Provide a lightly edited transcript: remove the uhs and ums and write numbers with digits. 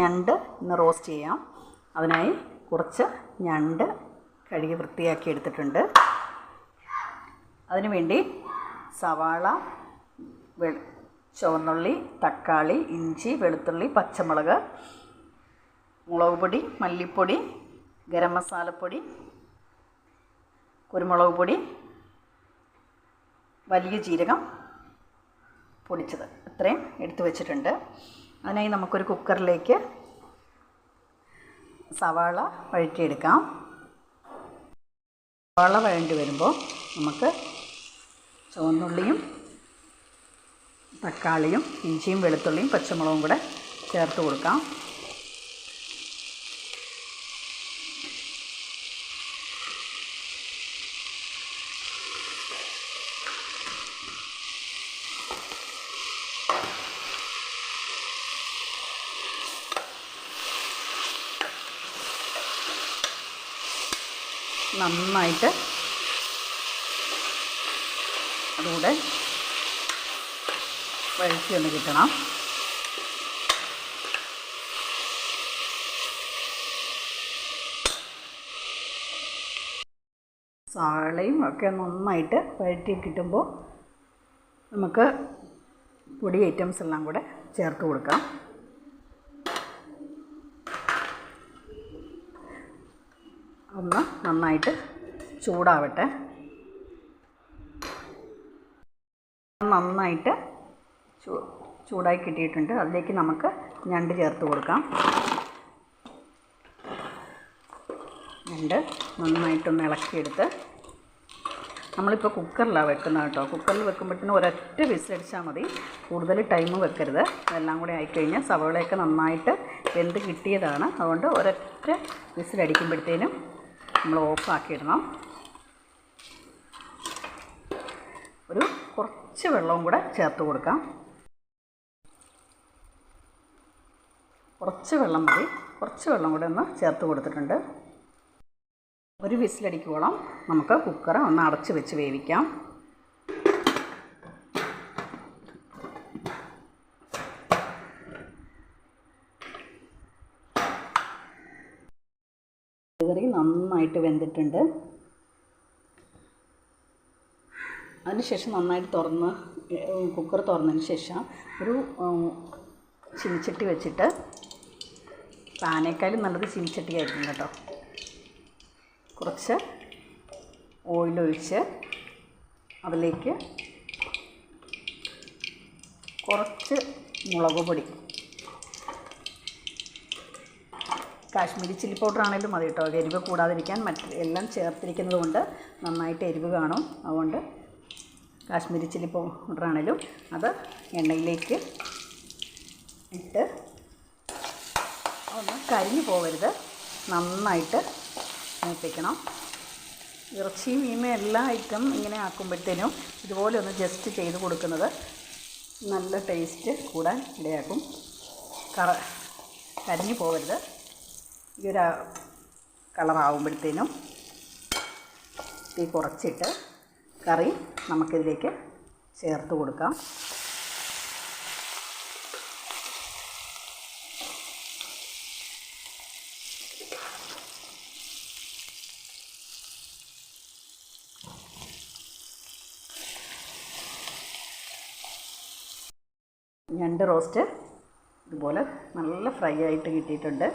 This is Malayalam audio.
ഞണ്ട് ഇന്ന് റോസ്റ്റ് ചെയ്യാം. അതിനായി കുറച്ച് ഞണ്ട് കഴുകി വൃത്തിയാക്കി എടുത്തിട്ടുണ്ട്. അതിനുവേണ്ടി സവാള, ചുവന്നുള്ളി, തക്കാളി, ഇഞ്ചി, വെളുത്തുള്ളി, പച്ചമുളക്, മുളക് പൊടി, മല്ലിപ്പൊടി, ഗരം മസാലപ്പൊടി, കുരുമുളക് പൊടി, വലിയ ജീരകം പൊടിച്ചത് ഇത്രയും എടുത്തു വച്ചിട്ടുണ്ട്. അതിനായി നമുക്കൊരു കുക്കറിലേക്ക് സവാള വഴറ്റിയെടുക്കാം. സവാള വഴണ്ടി വരുമ്പോൾ നമുക്ക് ചുവന്നുള്ളിയും തക്കാളിയും ഇഞ്ചിയും വെളുത്തുള്ളിയും പച്ചമുളകും കൂടെ ചേർത്ത് കൊടുക്കാം. നന്നായിട്ട് അതുകൂടെ വഴറ്റിയൊന്ന് കിട്ടണം. സവാളയും ഒക്കെ നന്നായിട്ട് വഴറ്റി കിട്ടുമ്പോൾ നമുക്ക് പൊടി ഐറ്റംസ് എല്ലാം കൂടെ ചേർത്ത് കൊടുക്കാം. ഒന്ന് നന്നായിട്ട് ചൂടാവട്ടെ. നന്നായിട്ട് ചൂടായി കിട്ടിയിട്ടുണ്ട്. അതിലേക്ക് നമുക്ക് ഞണ്ട് ചേർത്ത് കൊടുക്കാം. ഞണ്ട് നന്നായിട്ടൊന്ന് ഇളക്കിയെടുത്ത് നമ്മളിപ്പോൾ കുക്കറിലാണ് വെക്കുന്നത് കേട്ടോ. കുക്കറിൽ വെക്കുമ്പോഴത്തേനും ഒരൊറ്റ വിസിലടിച്ചാൽ മതി, കൂടുതൽ ടൈം വെക്കരുത്. അതെല്ലാം കൂടെ ആയിക്കഴിഞ്ഞാൽ സവാളയൊക്കെ നന്നായിട്ട് വെന്ത് കിട്ടിയതാണ്. അതുകൊണ്ട് ഒരൊറ്റ വിസിലടിക്കുമ്പോഴത്തേനും നമ്മൾ ഓഫാക്കിയിടണം. ഒരു കുറച്ച് വെള്ളവും കൂടെ ചേർത്ത് കൊടുക്കാം. കുറച്ച് വെള്ളം മതി. കുറച്ച് വെള്ളം കൂടെ ഒന്ന് ചേർത്ത് കൊടുത്തിട്ടുണ്ട്. ഒരു വിസിലടിക്കുവോളം നമുക്ക് കുക്കർ ഒന്ന് അടച്ച് വെച്ച് വേവിക്കാം. കറി നന്നായിട്ട് വെന്തിട്ടുണ്ട്. അതിനുശേഷം നന്നായിട്ട് കുക്കർ തുറന്നതിന് ശേഷം ഒരു ചീനിച്ചട്ടി വെച്ചിട്ട്, പാനേക്കാളും നല്ലത് ചീനിച്ചട്ടിയായിരിക്കും കേട്ടോ, കുറച്ച് ഓയിലൊഴിച്ച് അതിലേക്ക് കുറച്ച് മുളക് പൊടി, കാശ്മീരി ചില്ലി പൗഡർ ആണെങ്കിലും മതി കേട്ടോ. എരിവ് കൂടാതിരിക്കാൻ എല്ലാം ചേർത്തിരിക്കുന്നത് കൊണ്ട് നന്നായിട്ട് എരിവ് കാണും. അതുകൊണ്ട് കാശ്മീരി ചില്ലി പൗഡർ ആണെങ്കിലും അത് എണ്ണയിലേക്ക് ഇട്ട് ഒന്ന് കരിഞ്ഞു പോകരുത്, നന്നായിട്ട് മൂപ്പിക്കണം. ഇറച്ചിയും മീനും എല്ലാ ഐറ്റം ഇങ്ങനെ ആക്കുമ്പോഴത്തേനും ഇതുപോലെ ഒന്ന് ജസ്റ്റ് ചെയ്ത് കൊടുക്കുന്നത് നല്ല ടേസ്റ്റ് കൂടാൻ ഇടയാക്കും. കരിഞ്ഞു പോകരുത്. ഈ ഒരു കളറാവുമ്പോഴത്തേനും തീ കുറച്ചിട്ട് കറി നമുക്കിതിലേക്ക് ചേർത്ത് കൊടുക്കാം. ഞണ്ട് റോസ്റ്റ് ഇതുപോലെ നല്ല ഫ്രൈ ആയിട്ട് കിട്ടിയിട്ടുണ്ട്.